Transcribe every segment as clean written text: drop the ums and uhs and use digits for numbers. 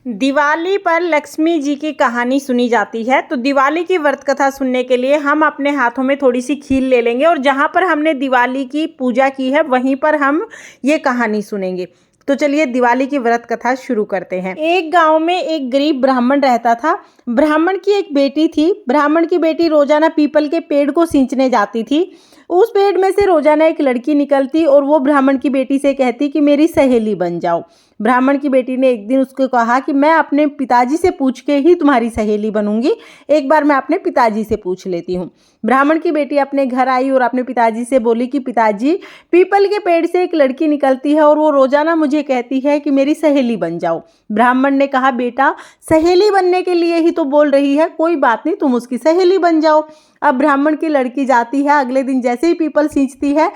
दिवाली पर लक्ष्मी जी की कहानी सुनी जाती है। तो दिवाली की व्रत कथा सुनने के लिए हम अपने हाथों में थोड़ी सी खीर ले लेंगे और जहाँ पर हमने दिवाली की पूजा की है वहीं पर हम ये कहानी सुनेंगे। तो चलिए दिवाली की व्रत कथा शुरू करते हैं। एक गांव में एक गरीब ब्राह्मण रहता था। ब्राह्मण की एक बेटी थी। ब्राह्मण की बेटी रोजाना पीपल के पेड़ को सींचने जाती थी। उस पेड़ में से रोजाना एक लड़की निकलती और वो ब्राह्मण की बेटी से कहती कि मेरी सहेली बन जाओ। ब्राह्मण की बेटी ने एक दिन उसको कहा कि मैं अपने पिताजी से पूछ के ही तुम्हारी सहेली बनूंगी, एक बार मैं अपने पिताजी से पूछ लेती हूँ। ब्राह्मण की बेटी अपने घर आई और अपने पिताजी से बोली कि पिताजी, पीपल के पेड़ से एक लड़की निकलती है और वो रोजाना मुझे कहती है कि मेरी सहेली बन जाओ। ब्राह्मण ने कहा, बेटा सहेली बनने के लिए ही तो बोल रही है, कोई बात नहीं, तुम उसकी सहेली बन जाओ। अब ब्राह्मण की लड़की जाती है। अगले दिन जैसे ही पीपल सींचती है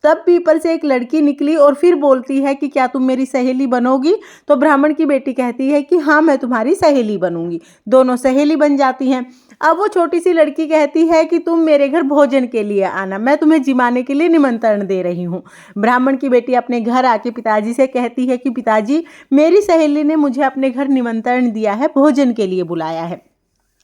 तब पीपल से एक लड़की निकली और फिर बोलती है कि क्या तुम मेरी सहेली बनोगी। तो ब्राह्मण की बेटी कहती है कि हाँ, मैं तुम्हारी सहेली बनूंगी। दोनों सहेली बन जाती हैं। अब वो छोटी सी लड़की कहती है कि तुम मेरे घर भोजन के लिए आना, मैं तुम्हें जिमाने के लिए निमंत्रण दे रही हूँ। ब्राह्मण की बेटी अपने घर आके पिताजी से कहती है कि पिताजी, मेरी सहेली ने मुझे अपने घर निमंत्रण दिया है, भोजन के लिए बुलाया है।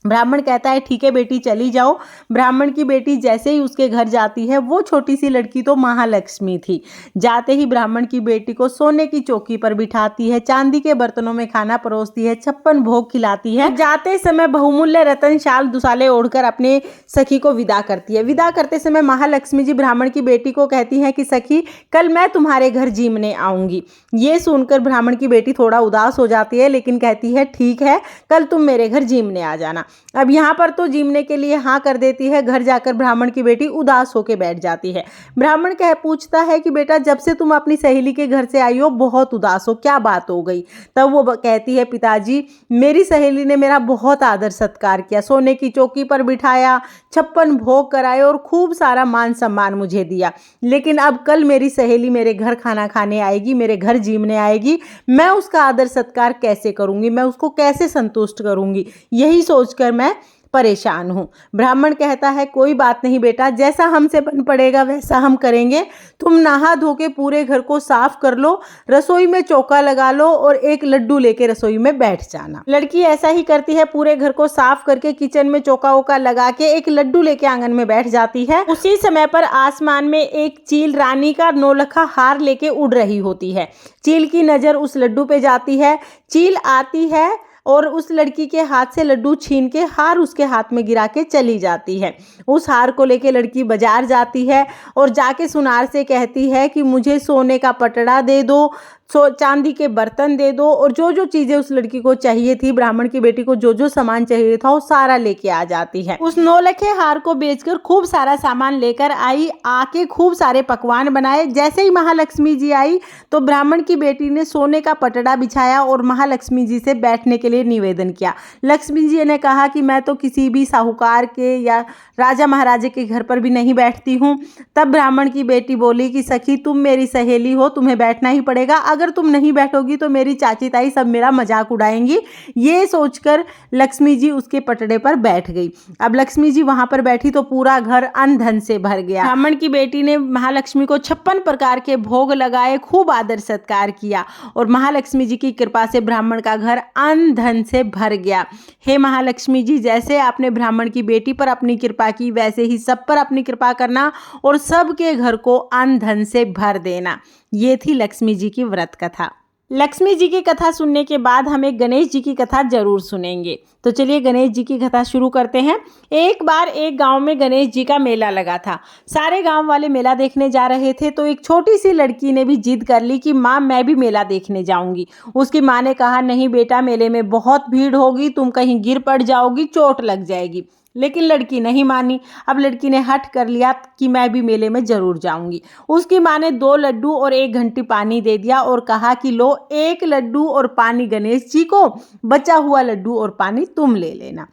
ब्राह्मण कहता है ठीक है बेटी, चली जाओ। ब्राह्मण की बेटी जैसे ही उसके घर जाती है, वो छोटी सी लड़की तो महालक्ष्मी थी। जाते ही ब्राह्मण की बेटी को सोने की चौकी पर बिठाती है, चांदी के बर्तनों में खाना परोसती है, 56 भोग खिलाती है। जाते समय बहुमूल्य रतन शाल दुसाले ओढ़कर अपने सखी को विदा करती है। विदा करते समय महालक्ष्मी जी ब्राह्मण की बेटी को कहती है कि सखी, कल मैं तुम्हारे घर जीमने आऊंगी। ये सुनकर ब्राह्मण की बेटी थोड़ा उदास हो जाती है, लेकिन कहती है ठीक है, कल तुम मेरे घर जीमने आ जाना। अब यहाँ पर तो जीमने के लिए हाँ कर देती है। घर जाकर ब्राह्मण की बेटी उदास होकर बैठ जाती है। ब्राह्मण पूछता है कि बेटा, जब से तुम अपनी सहेली के घर से आई हो बहुत उदास हो, क्या बात हो गई। तब वो कहती है, पिताजी मेरी सहेली ने मेरा बहुत आदर सत्कार किया, सोने की चौकी पर बिठाया, 56 भोग कराए और खूब सारा मान सम्मान मुझे दिया। लेकिन अब कल मेरी सहेली मेरे घर खाना खाने आएगी, मेरे घर जीमने आएगी, मैं उसका आदर सत्कार कैसे करूंगी, मैं उसको कैसे संतुष्ट करूंगी, यही सोचकर मैं परेशान हूं। ब्राह्मण कहता है कोई बात नहीं बेटा, जैसा हमसे बन पड़ेगा वैसा हम करेंगे। तुम नहा धो के पूरे घर को साफ कर लो, रसोई में चौका लगा लो और एक लड्डू लेके रसोई में बैठ जाना। लड़की ऐसा ही करती है, पूरे घर को साफ करके किचन में चौका वोका लगा के एक लड्डू लेके आंगन में बैठ जाती है। उसी समय पर आसमान में एक चील रानी का नौलखा हार लेके उड़ रही होती है। चील की नजर उस लड्डू पे जाती है। चील आती है और उस लड़की के हाथ से लड्डू छीन के हार उसके हाथ में गिरा के चली जाती है। उस हार को लेके लड़की बाजार जाती है और जाके सुनार से कहती है कि मुझे सोने का पटड़ा दे दो, चांदी के बर्तन दे दो, और जो जो चीजें उस लड़की को चाहिए थी, ब्राह्मण की बेटी को जो जो सामान चाहिए था वो सारा लेके आ जाती है। उस नौलखे हार को बेचकर खूब सारा सामान लेकर आई, आके खूब सारे पकवान बनाए। जैसे ही महालक्ष्मी जी आई तो ब्राह्मण की बेटी ने सोने का पटड़ा बिछाया और महालक्ष्मी जी से बैठने के लिए निवेदन किया। लक्ष्मी जी ने कहा कि मैं तो किसी भी साहूकार के या राजा महाराजे के घर पर भी नहीं बैठती हूँ। तब ब्राह्मण की बेटी बोली कि सखी, तुम मेरी सहेली हो, तुम्हें बैठना ही पड़ेगा, अगर तुम नहीं बैठोगी तो मेरी चाची ताई सब मेरा मजाक उड़ाएंगी। ये सोचकर लक्ष्मी जी उसके पटड़े पर बैठ गई। अब लक्ष्मी जी वहां पर बैठी तो पूरा घर अन्न धन से भर गया। ब्राह्मण की बेटी ने महालक्ष्मी को 56 प्रकार के भोग लगाए, खूब आदर सत्कार किया और महालक्ष्मी जी की कृपा से ब्राह्मण का घर अन्न धन से भर गया। हे महालक्ष्मी जी, जैसे आपने ब्राह्मण की बेटी पर अपनी कृपा की, वैसे ही सब पर अपनी कृपा करना और सबके घर को अन्न धन से भर देना। ये थी लक्ष्मी जी की व्रत कथा। लक्ष्मी जी की कथा सुनने के बाद हम एक गणेश जी की कथा जरूर सुनेंगे। तो चलिए गणेश जी की कथा शुरू करते हैं। एक बार एक गांव में गणेश जी का मेला लगा था। सारे गांव वाले मेला देखने जा रहे थे तो एक छोटी सी लड़की ने भी जिद कर ली कि माँ, मैं भी मेला देखने जाऊंगी। उसकी माँ ने कहा, नहीं बेटा, मेले में बहुत भीड़ होगी, तुम कहीं गिर पड़ जाओगी, चोट लग जाएगी। लेकिन लड़की नहीं मानी। अब लड़की ने हट कर लिया कि मैं भी मेले में जरूर जाऊंगी। उसकी माँ ने 2 लड्डू और 1 घंटी पानी दे दिया और कहा कि लो, 1 लड्डू और पानी गणेश जी को, बचा हुआ लड्डू और पानी तुम ले लेना।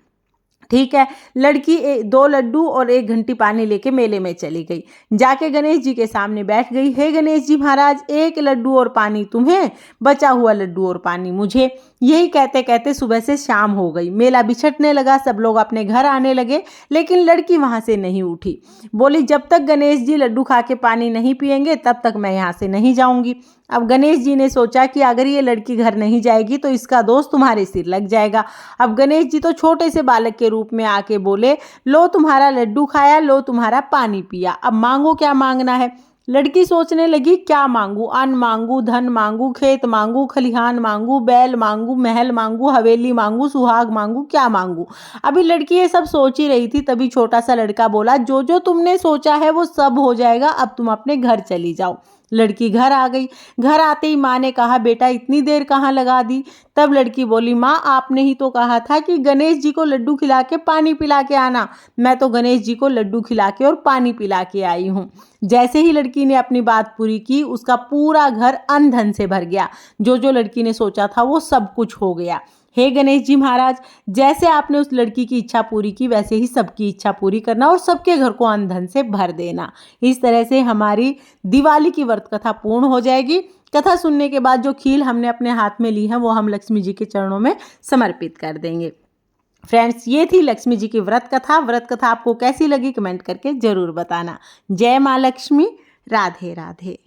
ठीक है। लड़की 2 लड्डू और 1 घंटी पानी लेके मेले में चली गई। जाके गणेश जी के सामने बैठ गई। हे गणेश जी महाराज, 1 लड्डू और पानी तुम्हें, बचा हुआ लड्डू और पानी मुझे। यही कहते कहते सुबह से शाम हो गई। मेला बिछटने लगा, सब लोग अपने घर आने लगे, लेकिन लड़की वहां से नहीं उठी। बोली जब तक गणेश जी लड्डू खा के पानी नहीं पिएंगे तब तक मैं यहाँ से नहीं जाऊंगी। अब गणेश जी ने सोचा कि अगर ये लड़की घर नहीं जाएगी तो इसका दोस्त तुम्हारे सिर लग जाएगा। अब गणेश जी तो छोटे से बालक के रूप में आके बोले, लो तुम्हारा लड्डू खाया, लो तुम्हारा पानी पिया, अब मांगो क्या मांगना है। लड़की सोचने लगी क्या मांगू, अन्न मांगू, धन मांगू, खेत मांगू, खलिहान मांगू, बैल मांगू, महल मांगू, हवेली मांगू, सुहाग मांगू, क्या मांगू। अभी लड़की ये सब सोच ही रही थी, तभी छोटा सा लड़का बोला, जो जो तुमने सोचा है वो सब हो जाएगा, अब तुम अपने घर चली जाओ। लड़की घर आ गई। घर आते ही माँ ने कहा, बेटा इतनी देर कहाँ लगा दी। तब लड़की बोली, माँ आपने ही तो कहा था कि गणेश जी को लड्डू खिला के पानी पिला के आना, मैं तो गणेश जी को लड्डू खिला के और पानी पिला के आई हूँ। जैसे ही लड़की ने अपनी बात पूरी की, उसका पूरा घर अन्न धन से भर गया। जो जो लड़की ने सोचा था वो सब कुछ हो गया। हे गणेश जी महाराज, जैसे आपने उस लड़की की इच्छा पूरी की वैसे ही सबकी इच्छा पूरी करना और सबके घर को अन्न धन से भर देना। इस तरह से हमारी दिवाली की व्रत कथा पूर्ण हो जाएगी। कथा सुनने के बाद जो खील हमने अपने हाथ में ली है वो हम लक्ष्मी जी के चरणों में समर्पित कर देंगे। फ्रेंड्स, ये थी लक्ष्मी जी की व्रत कथा। व्रत कथा आपको कैसी लगी कमेंट करके जरूर बताना। जय माँ लक्ष्मी। राधे राधे।